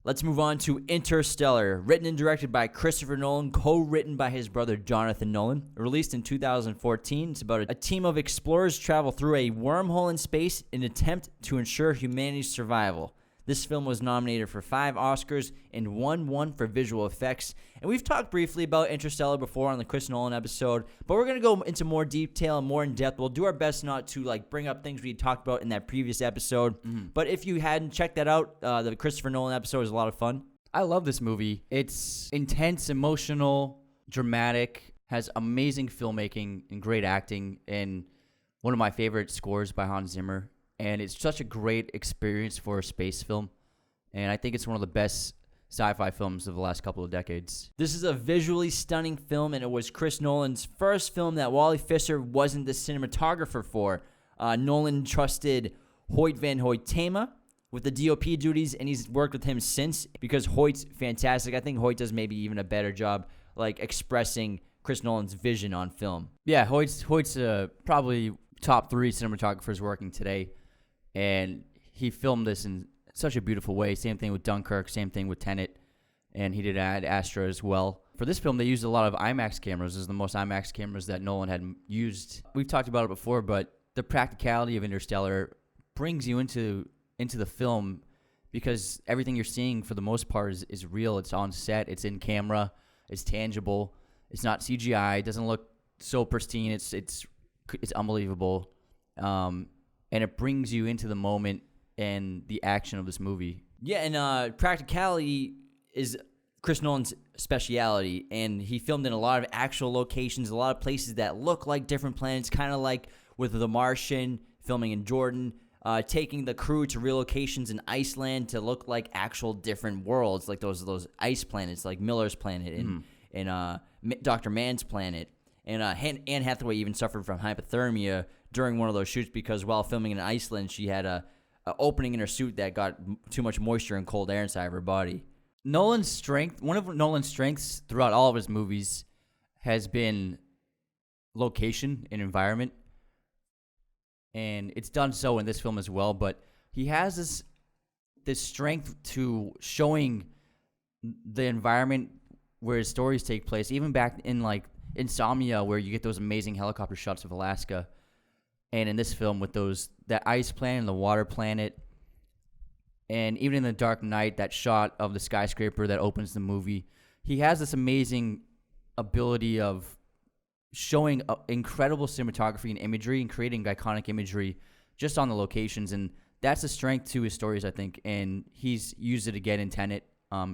Let's move on to Interstellar, written and directed by Christopher Nolan, co-written by his brother Jonathan Nolan. Released in 2014, it's about a team of explorers travel through a wormhole in space in an attempt to ensure humanity's survival. This film was nominated for 5 Oscars and won 1 for visual effects. And we've talked briefly about Interstellar before on the Chris Nolan episode, but we're going to go into more detail and more in depth. We'll do our best not to bring up things we talked about in that previous episode. But if you hadn't checked that out, the Christopher Nolan episode is a lot of fun. I love this movie. It's intense, emotional, dramatic, has amazing filmmaking and great acting, and one of my favorite scores by Hans Zimmer. And it's such a great experience for a space film. And I think it's one of the best sci-fi films of the last couple of decades. This is a visually stunning film, and it was Chris Nolan's first film that Wally Pfister wasn't the cinematographer for. Nolan trusted Hoyt van Hoytema with the DOP duties, and he's worked with him since because Hoyt's fantastic. I think Hoyt does maybe even a better job expressing Chris Nolan's vision on film. Yeah, Hoyt's probably top 3 cinematographers working today. And he filmed this in such a beautiful way. Same thing with Dunkirk, same thing with Tenet, and he did Ad Astra as well. For this film, they used a lot of IMAX cameras. This is the most IMAX cameras that Nolan had used. We've talked about it before, but the practicality of Interstellar brings you into the film because everything you're seeing, for the most part, is real. It's on set. It's in camera. It's tangible. It's not CGI. It doesn't look so pristine. It's unbelievable. And it brings you into the moment and the action of this movie. Yeah, and practicality is Chris Nolan's speciality, and he filmed in a lot of actual locations, a lot of places that look like different planets, kind of like with The Martian, filming in Jordan, taking the crew to real locations in Iceland to look like actual different worlds, like those ice planets, like Miller's planet and Dr. Mann's planet. And Anne Hathaway even suffered from hypothermia during one of those shoots because while filming in Iceland, she had a opening in her suit that got too much moisture and cold air inside of her body. One of Nolan's strengths throughout all of his movies has been location and environment. And it's done so in this film as well, but he has this strength to showing the environment where his stories take place, even back in Insomnia, where you get those amazing helicopter shots of Alaska, and in this film with that ice planet and the water planet, and even in The Dark Knight, that shot of the skyscraper that opens the movie, he has this amazing ability of showing incredible cinematography and imagery and creating iconic imagery just on the locations, and that's a strength to his stories, I think, and he's used it again in Tenet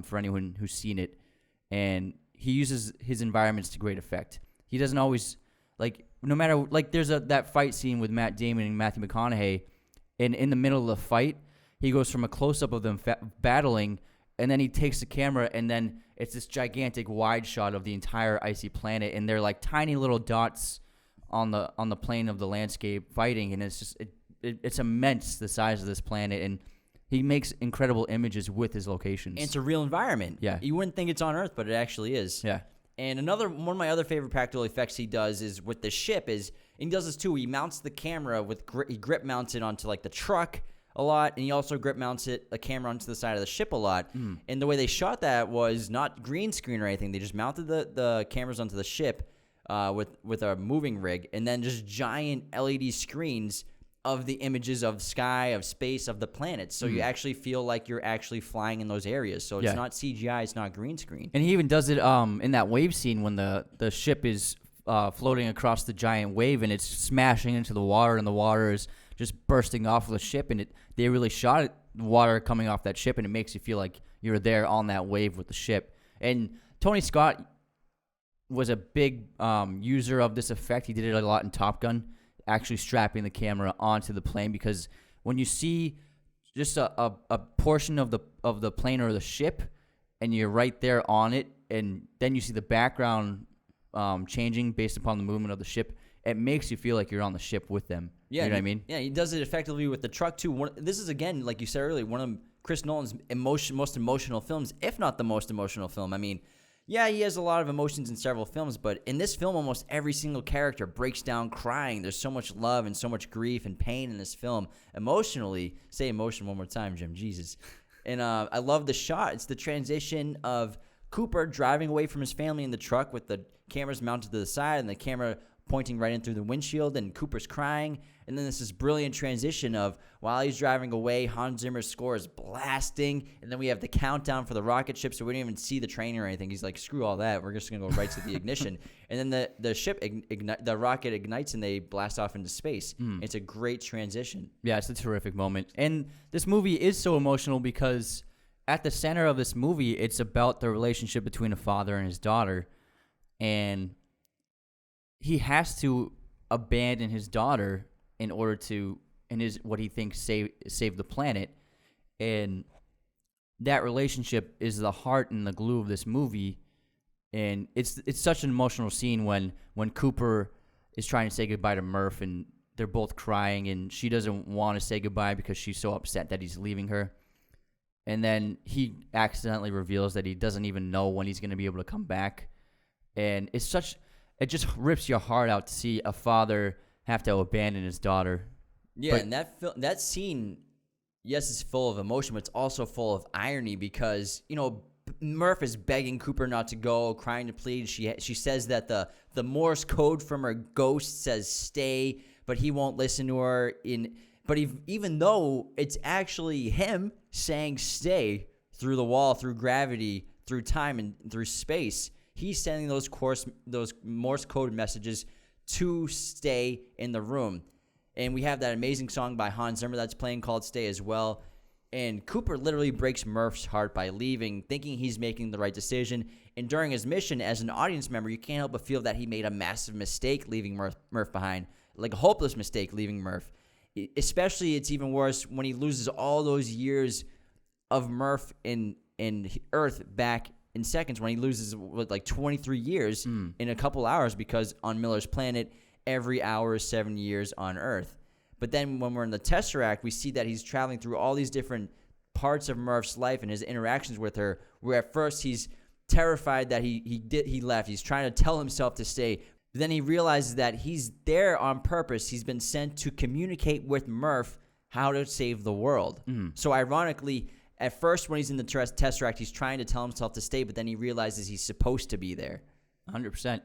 for anyone who's seen it, and he uses his environments to great effect. He doesn't always, no matter, there's that fight scene with Matt Damon and Matthew McConaughey, and in the middle of the fight, he goes from a close-up of them battling, and then he takes the camera, and then it's this gigantic wide shot of the entire icy planet, and they're like tiny little dots on the plane of the landscape fighting, and it's just it's immense, the size of this planet, and he makes incredible images with his locations. And it's a real environment. Yeah. You wouldn't think it's on Earth, but it actually is. Yeah. And one of my other favorite practical effects he does is with the ship and he does this too. He mounts the camera he grip mounts it onto the truck a lot, and he also grip mounts a camera onto the side of the ship a lot. And the way they shot that was not green screen or anything. They just mounted the cameras onto the ship with a moving rig, and then just giant LED screens of the images of sky, of space, of the planets. So you actually feel like you're actually flying in those areas. So it's not CGI, it's not green screen. And he even does it in that wave scene when the ship is floating across the giant wave and it's smashing into the water, and the water is just bursting off of the ship, and they really shot the water coming off that ship, and it makes you feel like you're there on that wave with the ship. And Tony Scott was a big user of this effect. He did it a lot in Top Gun, actually strapping the camera onto the plane, because when you see just a portion of the plane or the ship, and you're right there on it, and then you see the background changing based upon the movement of the ship, it makes you feel like you're on the ship with them. Yeah, you know what I mean? Yeah, he does it effectively with the truck too. This is, again, like you said earlier, one of Chris Nolan's most emotional films, if not the most emotional film. I mean, yeah, he has a lot of emotions in several films, but in this film, almost every single character breaks down crying. There's so much love and so much grief and pain in this film. Emotionally, say emotion one more time, Jim. Jesus. And I love the shot. It's the transition of Cooper driving away from his family in the truck with the cameras mounted to the side and the camera pointing right in through the windshield, and Cooper's crying. And then this brilliant transition of while he's driving away, Hans Zimmer's score is blasting, and then we have the countdown for the rocket ship, so we don't even see the train or anything. He's like, screw all that. We're just going to go right to the ignition. And then the ship, the rocket ignites, and they blast off into space. It's a great transition. Yeah, it's a terrific moment. And this movie is so emotional because at the center of this movie, it's about the relationship between a father and his daughter. And he has to abandon his daughter in order to, what he thinks save the planet. And that relationship is the heart and the glue of this movie. And it's such an emotional scene when Cooper is trying to say goodbye to Murph, and they're both crying, and she doesn't want to say goodbye because she's so upset that he's leaving her. And then he accidentally reveals that he doesn't even know when he's going to be able to come back. And it just rips your heart out to see a father have to abandon his daughter. Yeah, and that scene, yes, is full of emotion, but it's also full of irony because, Murph is begging Cooper not to go, crying to plead. She says that the Morse code from her ghost says stay, but he won't listen to her. But even though it's actually him saying stay through the wall, through gravity, through time, and through space, he's sending those Morse code messages to stay in the room. And we have that amazing song by Hans Zimmer that's playing called Stay as well. And Cooper literally breaks Murph's heart by leaving, thinking he's making the right decision. And during his mission, as an audience member, you can't help but feel that he made a massive mistake leaving Murph behind, like a hopeless mistake leaving Murph. Especially, it's even worse when he loses all those years of Murph in Earth back in seconds, when he loses like 23 years in a couple hours, because on Miller's planet, every hour is 7 years on Earth. But then when we're in the Tesseract, we see that he's traveling through all these different parts of Murph's life and his interactions with her, where at first he's terrified that he left. He's trying to tell himself to stay. But then he realizes that he's there on purpose. He's been sent to communicate with Murph how to save the world. So ironically, at first when he's in the Tesseract, he's trying to tell himself to stay, but then he realizes he's supposed to be there. 100%. Do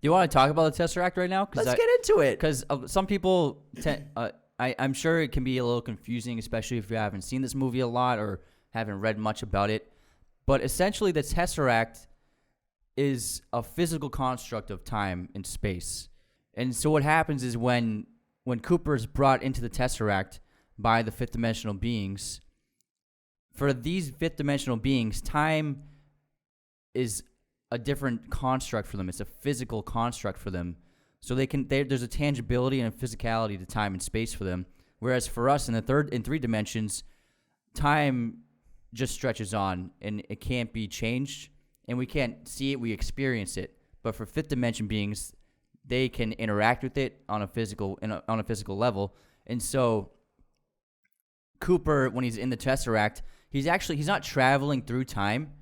you want to talk about the Tesseract right now? Let's get into it. Because some people I'm sure it can be a little confusing, especially if you haven't seen this movie a lot or haven't read much about it. But essentially, the Tesseract is a physical construct of time and space. And so what happens is when Cooper is brought into the Tesseract by the fifth dimensional beings, for these fifth dimensional beings, time is a different construct for them. It's a physical construct for them. So there's a tangibility and a physicality to time and space for them. Whereas for us in three dimensions, time just stretches on and it can't be changed, and we can't see it, we experience it. But for fifth dimension beings, they can interact with it on a physical level. And so Cooper, when he's in the Tesseract, he's not traveling through time.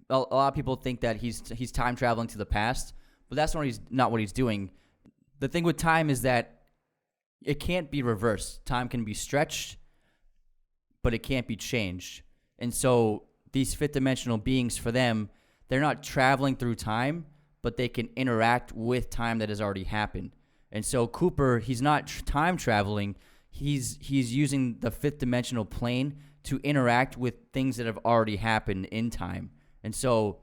A lot of people think that he's time traveling to the past, but that's not what he's doing. The thing with time is that it can't be reversed. Time can be stretched, but it can't be changed. And so these fifth dimensional beings, for them, they're not traveling through time, but they can interact with time that has already happened. And so Cooper, he's not time traveling. He's using the fifth dimensional plane to interact with things that have already happened in time. And so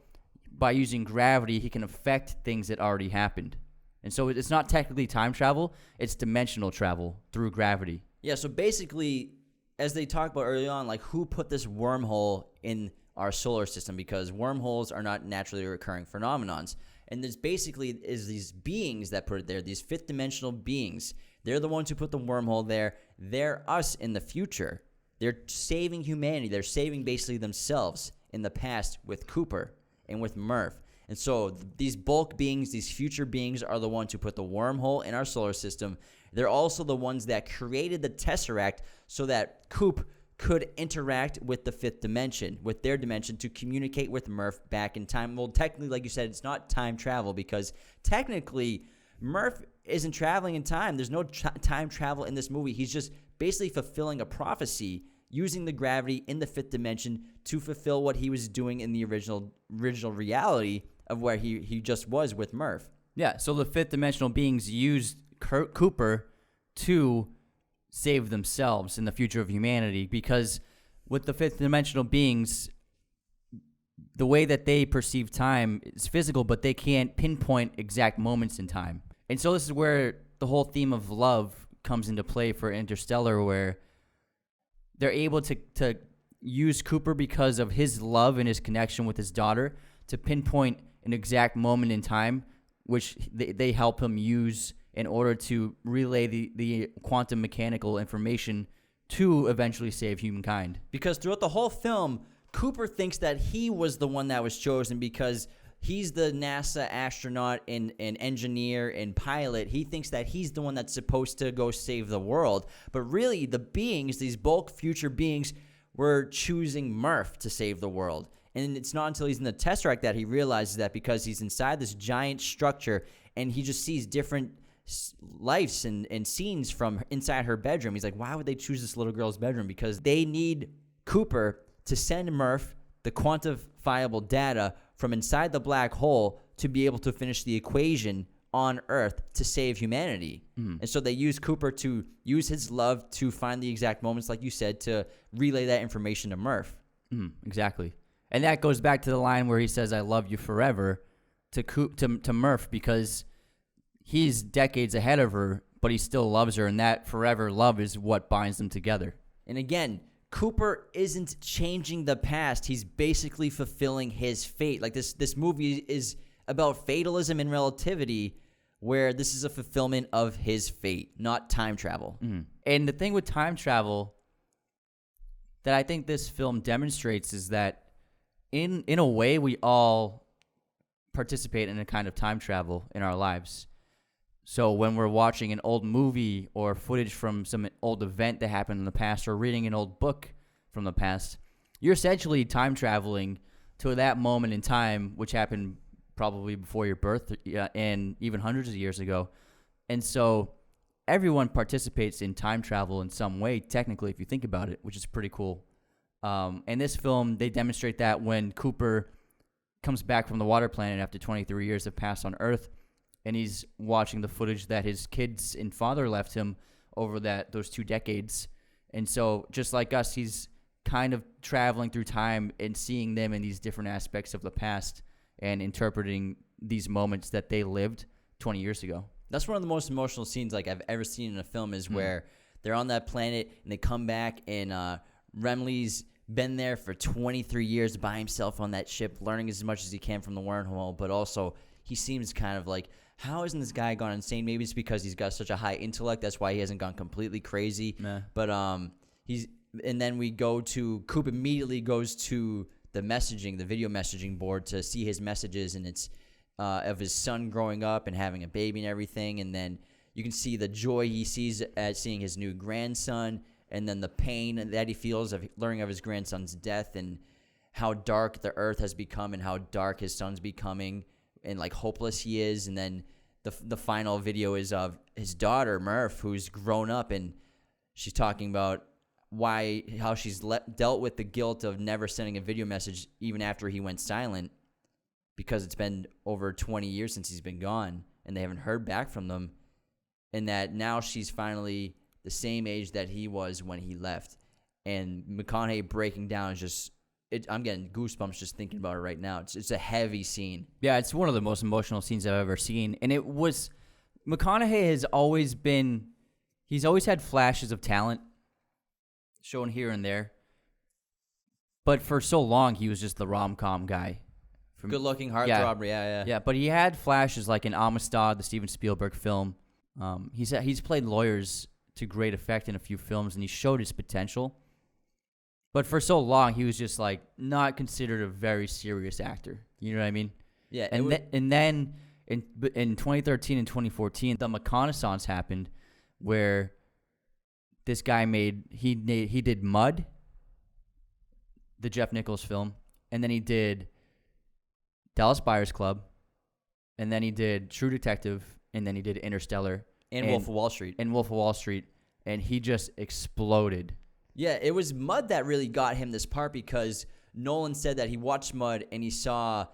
by using gravity, he can affect things that already happened. And so it's not technically time travel, it's dimensional travel through gravity. Yeah, so basically, as they talk about early on, like who put this wormhole in our solar system, because wormholes are not naturally occurring phenomenons. And there's basically is these beings that put it there, these fifth dimensional beings. They're the ones who put the wormhole there. They're us in the future. They're saving humanity. They're saving basically themselves in the past with Cooper and with Murph. And so these bulk beings, these future beings, are the ones who put the wormhole in our solar system. They're also the ones that created the Tesseract so that Coop could interact with the fifth dimension, with their dimension, to communicate with Murph back in time. Well, technically, like you said, it's not time travel, because technically Murph isn't traveling in time. There's no time travel in this movie. He's just basically fulfilling a prophecy using the gravity in the fifth dimension to fulfill what he was doing in the original reality of where he just was with Murph. Yeah, so the fifth dimensional beings used Cooper to save themselves in the future of humanity, because with the fifth dimensional beings, the way that they perceive time is physical, but they can't pinpoint exact moments in time. And so this is where the whole theme of love comes into play for Interstellar, where they're able to use Cooper because of his love and his connection with his daughter to pinpoint an exact moment in time, which they help him use in order to relay the quantum mechanical information to eventually save humankind. Because throughout the whole film, Cooper thinks that he was the one that was chosen because he's the NASA astronaut and engineer and pilot. He thinks that he's the one that's supposed to go save the world. But really, the beings, these bulk future beings, were choosing Murph to save the world. And it's not until he's in the Tesseract that he realizes that, because he's inside this giant structure and he just sees different lives and scenes from inside her bedroom. He's like, why would they choose this little girl's bedroom? Because they need Cooper to send Murph the quantifiable data from inside the black hole to be able to finish the equation on Earth to save humanity. And so they use Cooper to use his love to find the exact moments, like you said, to relay that information to Murph. Exactly. And that goes back to the line where he says, "I love you forever," to Murph, because he's decades ahead of her, but he still loves her, and that forever love is what binds them together. And again, Cooper isn't changing the past. He's basically fulfilling his fate. Like this movie is about fatalism and relativity, where this is a fulfillment of his fate, not time travel. And the thing with time travel that I think this film demonstrates is that in a way we all participate in a kind of time travel in our lives. So when we're watching an old movie or footage from some old event that happened in the past, or reading an old book from the past, you're essentially time traveling to that moment in time, which happened probably before your birth and even hundreds of years ago. And so everyone participates in time travel in some way, technically, if you think about it, which is pretty cool. In this film, they demonstrate that when Cooper comes back from the water planet after 23 years have passed on Earth, and he's watching the footage that his kids and father left him over those 2 decades. And so just like us, he's kind of traveling through time and seeing them in these different aspects of the past and interpreting these moments that they lived 20 years ago. That's one of the most emotional scenes like I've ever seen in a film, is where they're on that planet and they come back, and Remley's been there for 23 years by himself on that ship, learning as much as he can from the wormhole, but also he seems kind of like, how hasn't this guy gone insane? Maybe it's because he's got such a high intellect. That's why he hasn't gone completely crazy. But and then we go to, Coop immediately goes to the video messaging board to see his messages, and it's of his son growing up and having a baby and everything. And then you can see the joy he sees at seeing his new grandson, and then the pain that he feels of learning of his grandson's death, and how dark the earth has become and how dark his son's becoming, and like hopeless he is. And then the final video is of his daughter Murph, who's grown up, and she's talking about how she's dealt with the guilt of never sending a video message even after he went silent, because it's been over 20 years since he's been gone and they haven't heard back from them, and that now she's finally the same age that he was when he left. And McConaughey breaking down is just, I'm getting goosebumps just thinking about it right now. It's a heavy scene. Yeah, it's one of the most emotional scenes I've ever seen. And it was, McConaughey has always been, he's always had flashes of talent shown here and there. But for so long, he was just the rom-com guy. Good-looking heartthrob, yeah. Yeah, but he had flashes like in Amistad, the Steven Spielberg film. He's played lawyers to great effect in a few films, and he showed his potential. But for so long, he was just like not considered a very serious actor. You know what I mean? Yeah. And then in 2013 and 2014, the reconnaissance happened, where this guy he did Mud, the Jeff Nichols film, and then he did Dallas Buyers Club, and then he did True Detective, and then he did Interstellar. And Wolf of Wall Street. And Wolf of Wall Street. And he just exploded Yeah, it was Mud that really got him this part because Nolan said that he watched Mud and he saw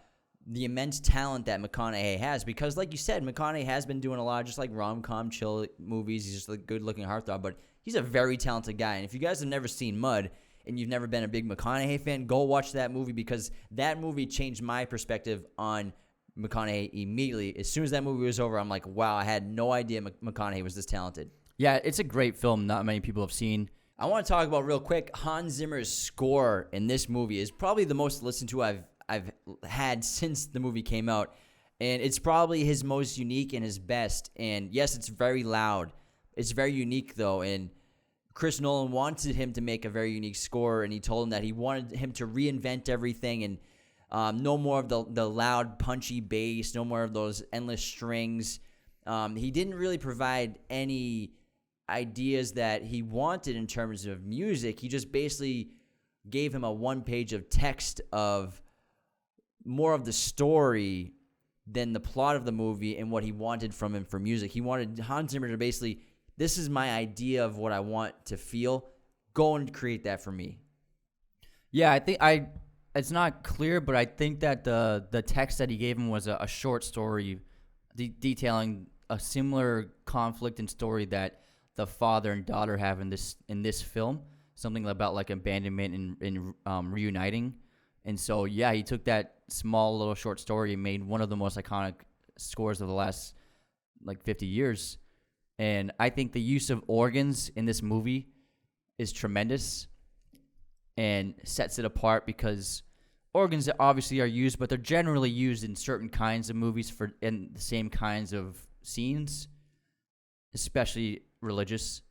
the immense talent that McConaughey has. Because, like you said, McConaughey has been doing a lot of just like rom-com chill movies. He's just a good-looking heartthrob, but he's a very talented guy. And if you guys have never seen Mud and you've never been a big McConaughey fan, go watch that movie because that movie changed my perspective on McConaughey immediately. As soon as that movie was over, I'm like, wow, I had no idea McConaughey was this talented. Yeah, it's a great film. Not many people have seen. I want to talk about real quick. Hans Zimmer's score in this movie is probably the most listened to I've had since the movie came out, and it's probably his most unique and his best. And yes, it's very loud. It's very unique though, and Chris Nolan wanted him to make a very unique score, and he told him that he wanted him to reinvent everything and no more of the loud, punchy bass, no more of those endless strings. He didn't really provide any ideas that he wanted in terms of music. He just basically gave him a one page of text of more of the story than the plot of the movie and what he wanted from him for music. He wanted Hans Zimmer to basically, this is my idea of what I want to feel. Go and create that for me. Yeah, I think it's not clear, but I think that the text that he gave him was a short story detailing a similar conflict and story that the father and daughter have in this film, something about like abandonment and reuniting. And so, yeah, he took that small little short story and made one of the most iconic scores of the last like 50 years. And I think the use of organs in this movie is tremendous and sets it apart because organs obviously are used, but they're generally used in certain kinds of movies in the same kinds of scenes, especially religious.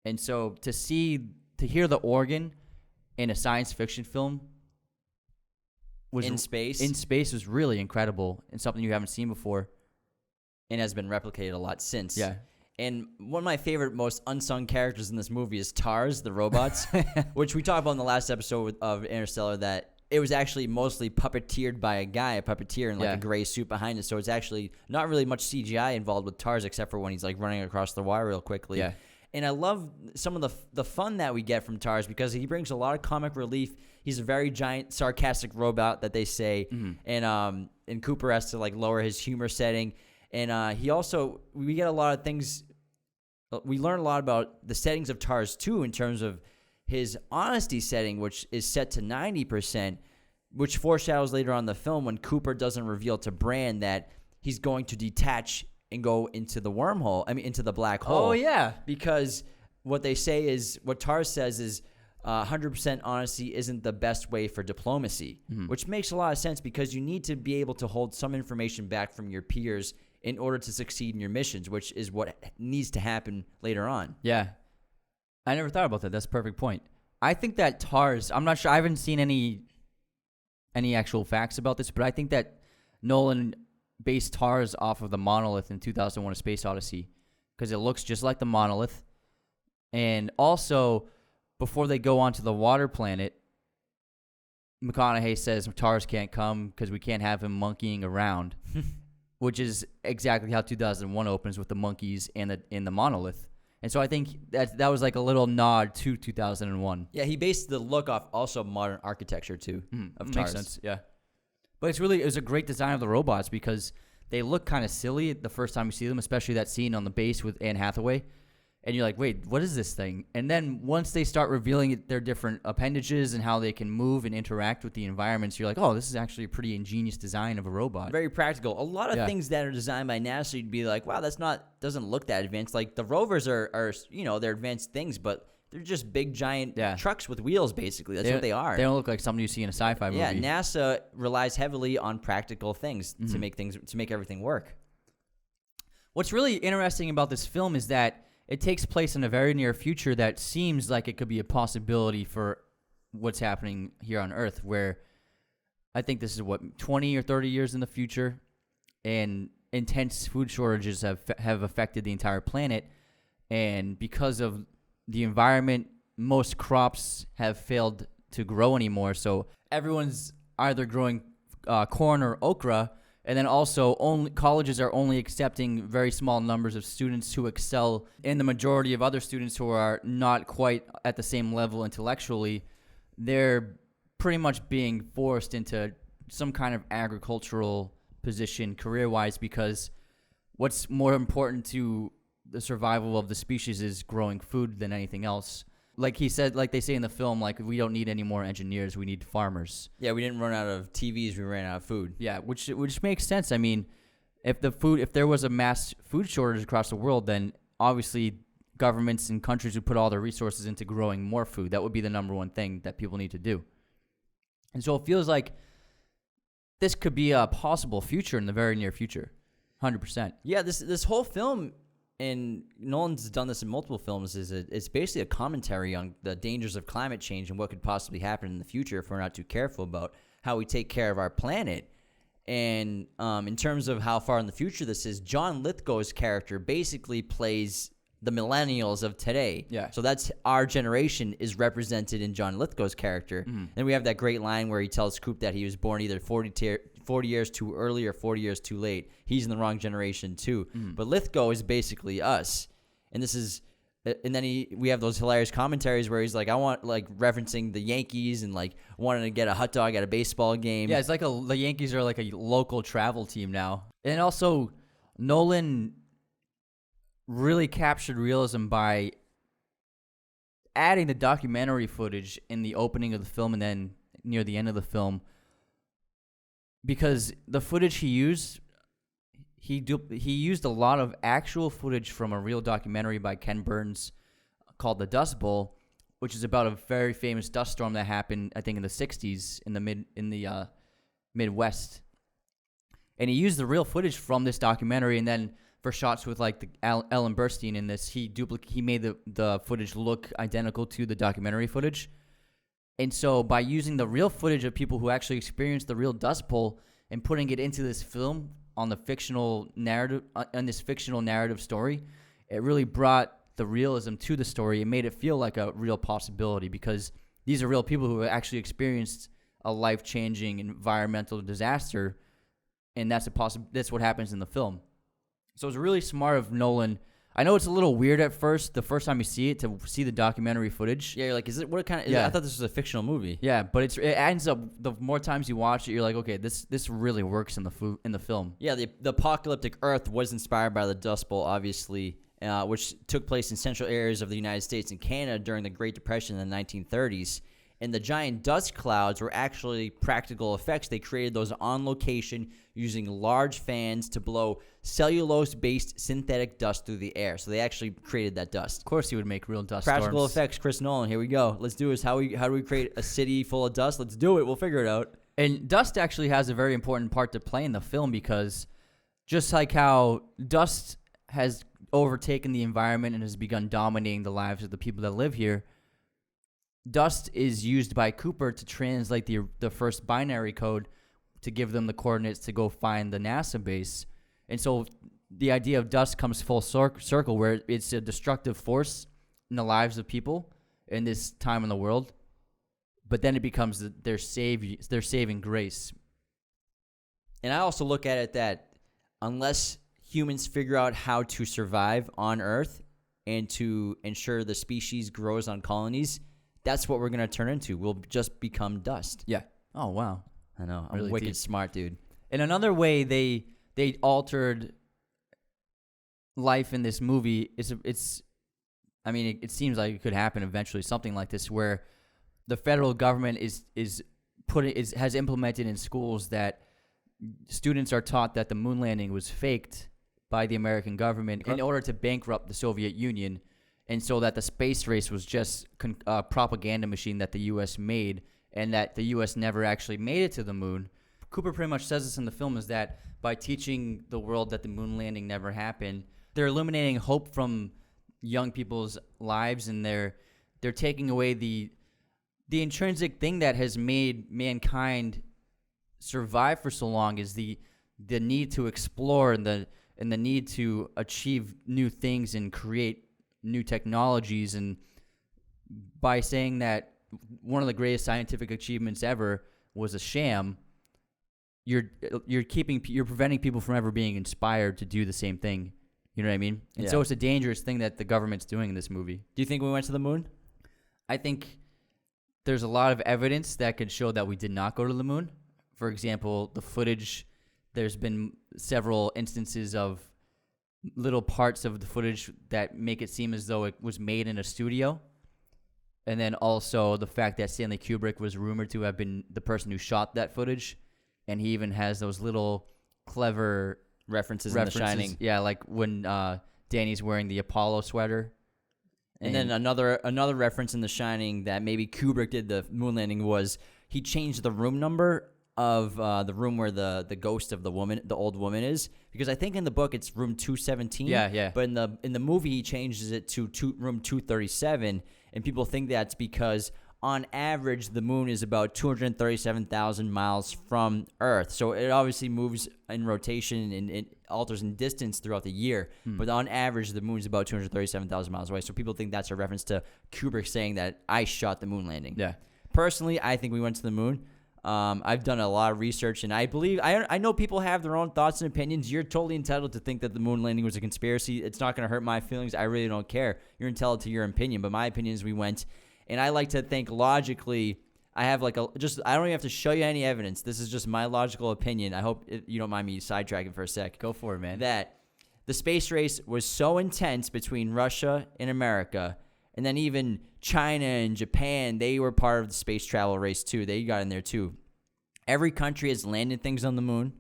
And so to hear the organ in a science fiction film in space was really incredible and something you haven't seen before and has been replicated a lot since. Yeah. And one of my favorite, most unsung characters in this movie is TARS, the robots, which we talked about in the last episode of Interstellar, that it was actually mostly puppeteered by a puppeteer in like a gray suit behind it. So it's actually not really much CGI involved with TARS except for when he's like running across the wire real quickly. Yeah. And I love some of the fun that we get from TARS because he brings a lot of comic relief. He's a very giant, sarcastic robot that they say. Mm-hmm. And Cooper has to like lower his humor setting. And we get a lot of things. We learn a lot about the settings of TARS too in terms of his honesty setting, which is set to 90%, which foreshadows later on in the film when Cooper doesn't reveal to Brand that he's going to detach and go into the into the black hole. Oh, yeah. Because what TARS says is 100% honesty isn't the best way for diplomacy, which makes a lot of sense because you need to be able to hold some information back from your peers in order to succeed in your missions, which is what needs to happen later on. Yeah. I never thought about that. That's a perfect point. I think that TARS, I'm not sure, I haven't seen any actual facts about this, but I think that Nolan based TARS off of the monolith in 2001: A Space Odyssey because it looks just like the monolith. And also, before they go onto the water planet, McConaughey says TARS can't come because we can't have him monkeying around, which is exactly how 2001 opens with the monkeys and the monolith. And so I think that was like a little nod to 2001. Yeah, he based the look off also modern architecture too of TARS. Makes sense, yeah. But it was a great design of the robots because they look kind of silly the first time you see them, especially that scene on the base with Anne Hathaway. And you're like, wait, what is this thing? And then once they start revealing their different appendages and how they can move and interact with the environments, you're like, oh, this is actually a pretty ingenious design of a robot. Very practical. A lot of things that are designed by NASA, you'd be like, wow, doesn't look that advanced. Like the rovers are they're advanced things, but they're just big, giant trucks with wheels, basically. That's what they are. They don't look like something you see in a sci-fi movie. Yeah, NASA relies heavily on practical things to make everything work. What's really interesting about this film is that it takes place in a very near future that seems like it could be a possibility for what's happening here on Earth, where I think this is 20 or 30 years in the future, and intense food shortages have affected the entire planet, and because of the environment, most crops have failed to grow anymore, so everyone's either growing corn or okra, And then also, only colleges are only accepting very small numbers of students who excel, and the majority of other students who are not quite at the same level intellectually, they're pretty much being forced into some kind of agricultural position career-wise, because what's more important to the survival of the species is growing food than anything else. Like he said, like they say in the film, like, we don't need any more engineers, we need farmers. Yeah, we didn't run out of TVs, we ran out of food. Yeah, which makes sense. I mean, if there was a mass food shortage across the world, then obviously governments and countries would put all their resources into growing more food. That would be the number one thing that people need to do. And so it feels like this could be a possible future in the very near future. 100%. Yeah, this whole film, and Nolan's done this in multiple films, it's basically a commentary on the dangers of climate change and what could possibly happen in the future if we're not too careful about how we take care of our planet. And in terms of how far in the future this is, John Lithgow's character basically plays the millennials of today. Yeah. So that's our generation is represented in John Lithgow's character. Mm-hmm. And we have that great line where he tells Coop that he was born either 40 years too early or 40 years too late. He's in the wrong generation too. Mm-hmm. But Lithgow is basically us. And this is, and then we have those hilarious commentaries where he's like, I want, like, referencing the Yankees and, like, wanting to get a hot dog at a baseball game. Yeah, it's like the Yankees are like a local travel team now. And also, Nolan really captured realism by adding the documentary footage in the opening of the film and then near the end of the film, because the footage he used, he used a lot of actual footage from a real documentary by Ken Burns called The Dust Bowl, which is about a very famous dust storm that happened, I think, in the 60s in the Midwest. And he used the real footage from this documentary, and then for shots with, like, the Ellen Burstyn in this, he made the footage look identical to the documentary footage. And so by using the real footage of people who actually experienced the real Dust Bowl and putting it into this film on the fictional narrative, on this fictional narrative story, it really brought the realism to the story. It made it feel like a real possibility, because these are real people who actually experienced a life-changing environmental disaster, and that's what happens in the film. So it's really smart of Nolan. I know it's a little weird at first, the first time you see it, to see the documentary footage. Yeah, you're like, is it what kind of? Yeah. I thought this was a fictional movie. Yeah, but it ends up, the more times you watch it, you're like, okay, this really works in the film. Yeah, the apocalyptic Earth was inspired by the Dust Bowl, obviously, which took place in central areas of the United States and Canada during the Great Depression in the 1930s. And the giant dust clouds were actually practical effects. They created those on location using large fans to blow cellulose-based synthetic dust through the air. So they actually created that dust. Of course, you would make real dust Practical storms. effects, Chris Nolan. Here we go. Let's do this. How do we create a city full of dust? Let's do it. We'll figure it out. And dust actually has a very important part to play in the film, because just like how dust has overtaken the environment and has begun dominating the lives of the people that live here, dust is used by Cooper to translate the first binary code to give them the coordinates to go find the NASA base. And so the idea of dust comes full circle, where it's a destructive force in the lives of people in this time in the world, but then it becomes their saving grace. And I also look at it that unless humans figure out how to survive on Earth and to ensure the species grows on colonies, that's what we're going to turn into. We'll just become dust. Yeah. Oh, wow. I know. I'm Really wicked deep. smart, dude. In another way, they altered life in this movie. It seems like it could happen eventually, something like this, where the federal government has implemented in schools that students are taught that the moon landing was faked by the American government in order to bankrupt the Soviet Union, and so that the space race was just a propaganda machine that the U.S. made, and that the U.S. never actually made it to the moon. Cooper pretty much says this in the film, is that by teaching the world that the moon landing never happened, they're eliminating hope from young people's lives, and they're taking away the intrinsic thing that has made mankind survive for so long, is the need to explore and the need to achieve new things and create new technologies. And by saying that one of the greatest scientific achievements ever was a sham, you're preventing people from ever being inspired to do the same thing. You know what I mean? And so it's a dangerous thing that the government's doing in this movie. Do you think we went to the moon? I think there's a lot of evidence that could show that we did not go to the moon. For example, the footage, there's been several instances of little parts of the footage that make it seem as though it was made in a studio. And then also the fact that Stanley Kubrick was rumored to have been the person who shot that footage. And he even has those little clever references in The Shining. Yeah, like when Danny's wearing the Apollo sweater. And then another reference in The Shining that maybe Kubrick did the moon landing was he changed the room number of the room where the ghost of the old woman is, because I think in the book it's room 217. Yeah. But in the movie he changes it to room 237, and people think that's because on average the moon is about 237,000 miles from Earth. So it obviously moves in rotation and it alters in distance throughout the year. But on average the moon is about 237,000 miles away. So people think that's a reference to Kubrick saying that I shot the moon landing. Yeah. Personally, I think we went to the moon. I've done a lot of research, and I know people have their own thoughts and opinions. You're totally entitled to think that the moon landing was a conspiracy. It's not going to hurt my feelings. I really don't care. You're entitled to your opinion, but my opinion is we went. And I like to think logically. I have I don't even have to show you any evidence. This is just my logical opinion. I hope you don't mind me sidetracking for a sec. Go for it, man. That the space race was so intense between Russia and America, and then even China and Japan, they were part of the space travel race too. They got in there too. Every country has landed things on the moon.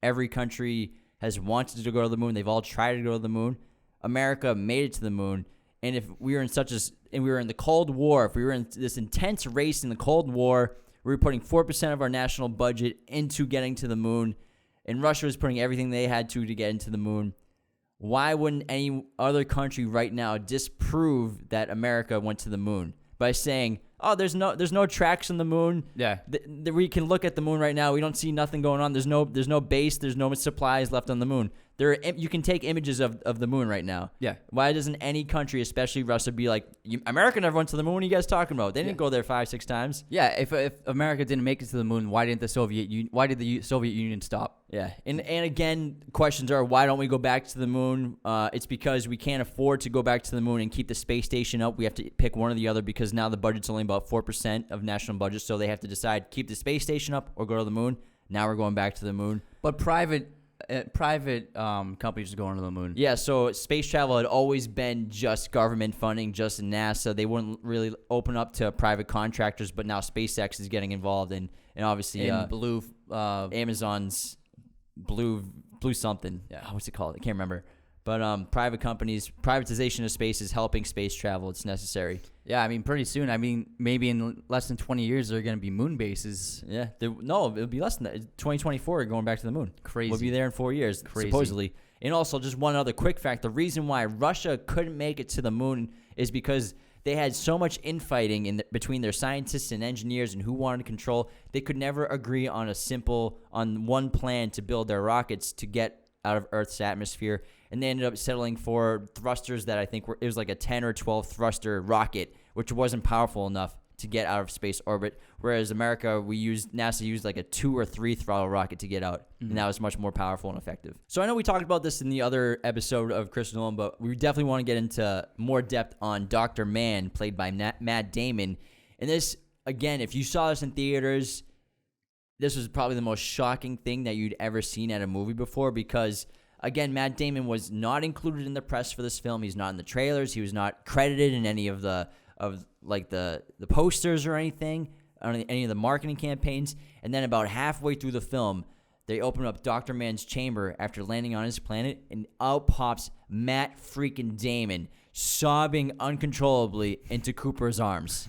Every country has wanted to go to the moon. They've all tried to go to the moon. America made it to the moon. And if we were in the Cold War, if we were in this intense race in the Cold War, we were putting 4% of our national budget into getting to the moon, and Russia was putting everything they had to get into the moon. Why wouldn't any other country right now disprove that America went to the moon by saying, "Oh, there's no tracks on the moon. Yeah, we can look at the moon right now. We don't see nothing going on. There's no base. There's no supplies left on the moon. You can take images of the moon right now. Yeah. Why doesn't any country, especially Russia, be like, America never went to the moon? What are you guys talking about? They didn't go there 5-6 times. Yeah. If America didn't make it to the moon, why did the Soviet Union stop? Yeah. And again, questions are, why don't we go back to the moon? It's because we can't afford to go back to the moon and keep the space station up. We have to pick one or the other because now the budget's only about 4% of national budget. So they have to decide, keep the space station up or go to the moon. Now we're going back to the moon. But private companies are going to the moon. Yeah, so space travel had always been just government funding, just NASA. They wouldn't really open up to private contractors, but now SpaceX is getting involved, and obviously Amazon's blue something. Yeah. What's it called? I can't remember. But private companies, privatization of space is helping space travel. It's necessary. Yeah, I mean, pretty soon. I mean, maybe in less than 20 years, there are going to be moon bases. Yeah. No, it'll be less than that. 2024, going back to the moon. Crazy. We'll be there in 4 years, supposedly. And also, just one other quick fact. The reason why Russia couldn't make it to the moon is because they had so much infighting between their scientists and engineers and who wanted control. They could never agree on one plan to build their rockets to get out of Earth's atmosphere. And they ended up settling for thrusters that I think it was like a 10 or 12 thruster rocket, which wasn't powerful enough to get out of space orbit. Whereas NASA used like a 2 or 3 throttle rocket to get out. Mm-hmm. And that was much more powerful and effective. So I know we talked about this in the other episode of Chris Nolan, but we definitely want to get into more depth on Dr. Mann, played by Matt Damon. And this, again, if you saw this in theaters, this was probably the most shocking thing that you'd ever seen at a movie before, because again, Matt Damon was not included in the press for this film. He's not in the trailers. He was not credited in any of the posters or anything, on any of the marketing campaigns. And then about halfway through the film, they open up Dr. Mann's chamber after landing on his planet, and out pops Matt freaking Damon, sobbing uncontrollably into Cooper's arms.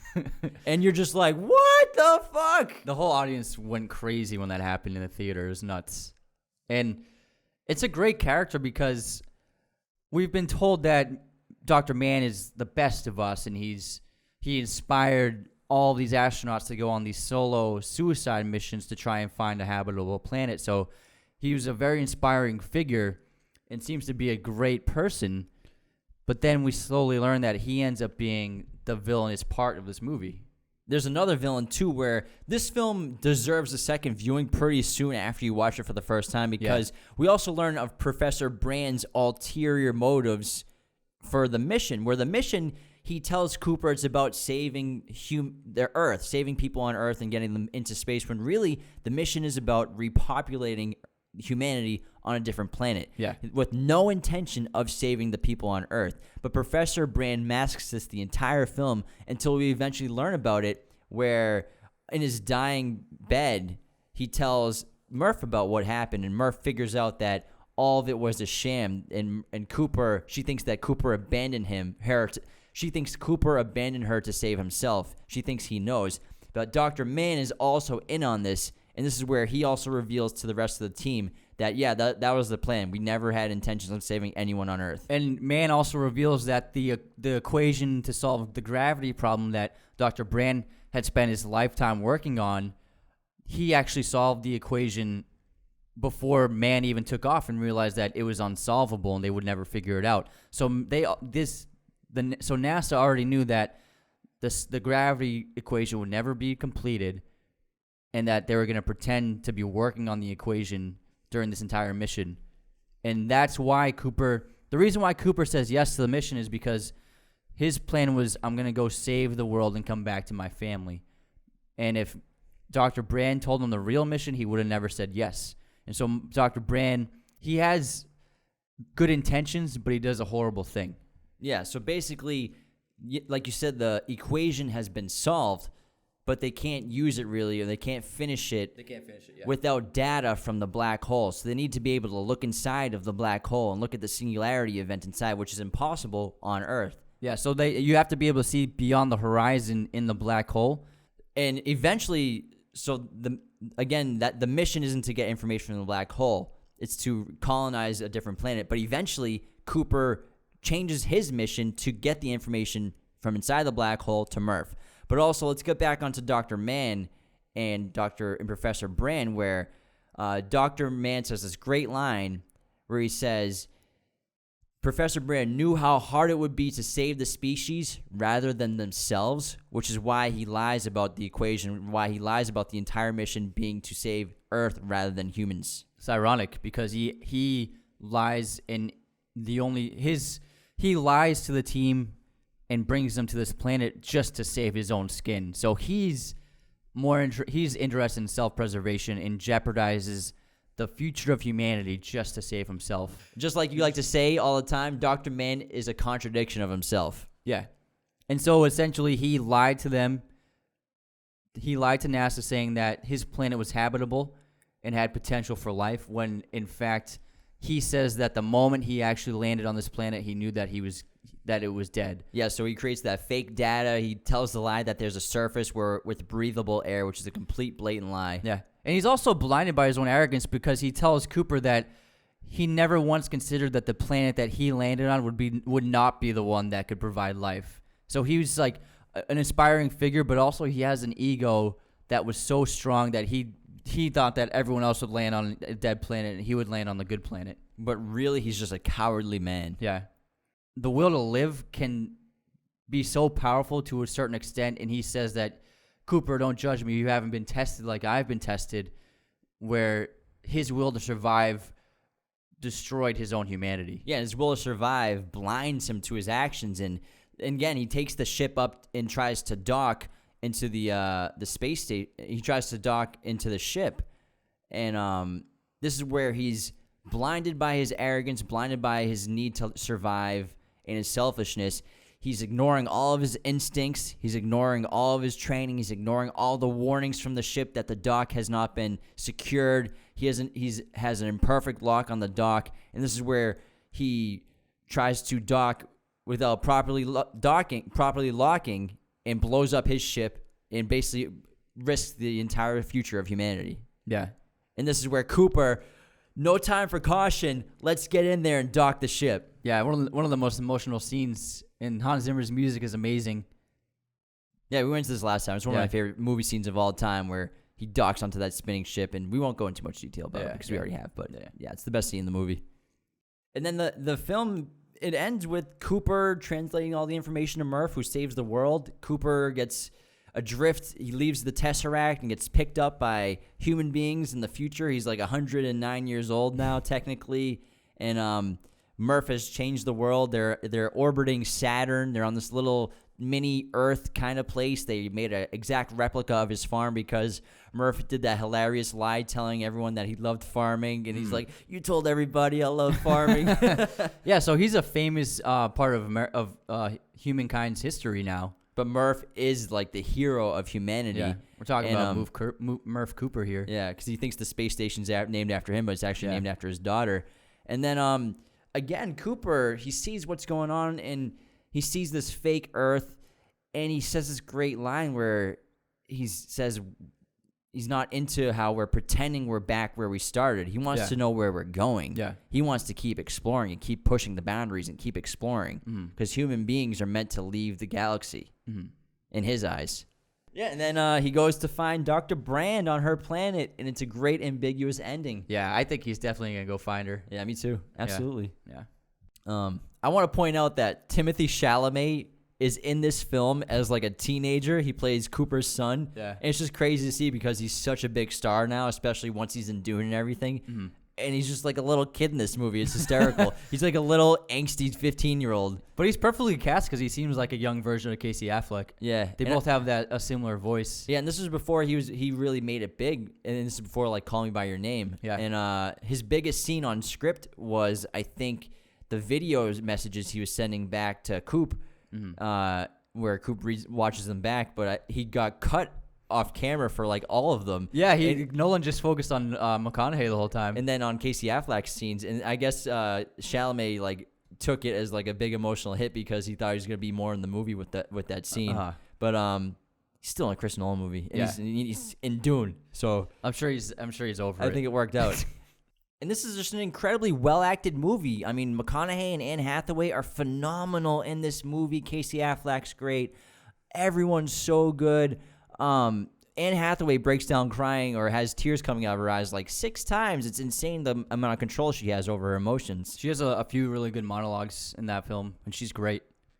And you're just like, what the fuck? The whole audience went crazy when that happened in the theater. It was nuts. And it's a great character because we've been told that Dr. Mann is the best of us, and he inspired all these astronauts to go on these solo suicide missions to try and find a habitable planet. So he was a very inspiring figure and seems to be a great person. But then we slowly learn that he ends up being the villainous part of this movie. there's another villain too, where this film deserves a second viewing pretty soon after you watch it for the first time, because we also learn of Professor Brand's ulterior motives for the mission, where the mission, he tells Cooper it's about saving their Earth, saving people on Earth and getting them into space, when really the mission is about repopulating humanity on a different planet, with no intention of saving the people on Earth. But Professor Brand masks this the entire film until we eventually learn about it, where in his dying bed, he tells Murph about what happened, and Murph figures out that all of it was a sham, and Cooper, she thinks that Cooper abandoned she thinks Cooper abandoned her to save himself. She thinks he knows. But Dr. Mann is also in on this, and this is where he also reveals to the rest of the team that, that was the plan. We never had intentions of saving anyone on Earth. And Mann also reveals that the equation to solve the gravity problem that Dr. Brand had spent his lifetime working on, he actually solved the equation before Mann even took off and realized that it was unsolvable and they would never figure it out. So NASA already knew that the gravity equation would never be completed, and that they were going to pretend to be working on the equation during this entire mission. And that's why the reason why Cooper says yes to the mission is because his plan was, I'm going to go save the world and come back to my family. And if Dr. Brand told him the real mission, he would have never said yes. And so Dr. Brand, he has good intentions, but he does a horrible thing. Yeah, so basically, like you said, the equation has been solved, but they can't use it really, or they can't finish it. Without data from the black hole. So they need to be able to look inside of the black hole and look at the singularity event inside, which is impossible on Earth. Yeah, so you have to be able to see beyond the horizon in the black hole. And eventually, the mission isn't to get information from the black hole. It's to colonize a different planet. But eventually, Cooper changes his mission to get the information from inside the black hole to Murph. But also, let's get back onto Dr. Mann and Professor Brand, where Dr. Mann says this great line where he says, Professor Brand knew how hard it would be to save the species rather than themselves, which is why he lies about the equation, why he lies about the entire mission being to save Earth rather than humans. It's ironic because he lies in he lies to the team and brings them to this planet just to save his own skin. So he's interested in self-preservation and jeopardizes the future of humanity just to save himself. Just like you like to say all the time, Dr. Mann is a contradiction of himself. Yeah. And so essentially he lied to them. He lied to NASA saying that his planet was habitable and had potential for life, when in fact he says that the moment he actually landed on this planet, he knew that it was dead. Yeah, so he creates that fake data. He tells the lie that there's a surface with breathable air, which is a complete blatant lie. Yeah. And he's also blinded by his own arrogance because he tells Cooper that he never once considered that the planet that he landed on would not be the one that could provide life. So he was like an inspiring figure, but also he has an ego that was so strong that he thought that everyone else would land on a dead planet and he would land on the good planet. But really, he's just a cowardly man. Yeah. The will to live can be so powerful to a certain extent, and he says that, Cooper, don't judge me. You haven't been tested like I've been tested, where his will to survive destroyed his own humanity. Yeah, his will to survive blinds him to his actions, and again, he takes the ship up and tries to dock into the space station. He tries to dock into the ship, and this is where he's blinded by his arrogance, blinded by his need to survive and his selfishness. He's ignoring all of his instincts. He's ignoring all of his training. He's ignoring all the warnings from the ship that the dock has not been secured. He has an imperfect lock on the dock, and this is where he tries to dock without properly locking, and blows up his ship and basically risks the entire future of humanity. Yeah. And this is where Cooper, no time for caution, let's get in there and dock the ship. Yeah, one of the most emotional scenes, and Hans Zimmer's music is amazing. Yeah, we went into this last time. It's one of my favorite movie scenes of all time, where he docks onto that spinning ship, and we won't go into much detail about it because we already have, but yeah, it's the best scene in the movie. And then the film, it ends with Cooper translating all the information to Murph, who saves the world. Cooper gets adrift. He leaves the Tesseract and gets picked up by human beings in the future. He's like 109 years old now, technically, and Murph has changed the world. They're orbiting Saturn. They're on this little mini Earth kind of place. They made an exact replica of his farm because Murph did that hilarious lie telling everyone that he loved farming, and he's like, "You told everybody I love farming." Yeah, so he's a famous part of humankind's history now. But Murph is like the hero of humanity. Yeah, we're talking about Murph Cooper here. Yeah, because he thinks the space station's named after him, but it's actually named after his daughter. And then again, Cooper, he sees what's going on, and he sees this fake Earth, and he says this great line where he says he's not into how we're pretending we're back where we started. He wants to know where we're going. Yeah. He wants to keep exploring and keep pushing the boundaries and keep exploring because human beings are meant to leave the galaxy in his eyes. Yeah, and then he goes to find Dr. Brand on her planet, and it's a great ambiguous ending. Yeah, I think he's definitely going to go find her. Yeah, me too. Absolutely. Yeah. I want to point out that Timothée Chalamet is in this film as like a teenager. He plays Cooper's son. Yeah. And it's just crazy to see because he's such a big star now, especially once he's in Dune and everything. And he's just like a little kid in this movie. It's hysterical. He's like a little angsty 15-year-old. But he's perfectly cast because he seems like a young version of Casey Affleck. Yeah. They both have a similar voice. Yeah, and this was before he really made it big. And this is before like Call Me By Your Name. Yeah. And his biggest scene on script was, I think, the video messages he was sending back to Coop, where Coop watches them back, but he got cut off camera for like all of them. Yeah, Nolan just focused on McConaughey the whole time, and then on Casey Affleck's scenes, and I guess Chalamet like took it as like a big emotional hit because he thought he was gonna be more in the movie with that scene. But he's still in a Chris Nolan movie, and he's in Dune, so I'm sure he's over it. I think it worked out. And this is just an incredibly well-acted movie. I mean, McConaughey and Anne Hathaway are phenomenal in this movie. Casey Affleck's great. Everyone's so good. Anne Hathaway breaks down crying or has tears coming out of her eyes like 6 times. It's insane the amount of control she has over her emotions. She has a few really good monologues in that film, and she's great.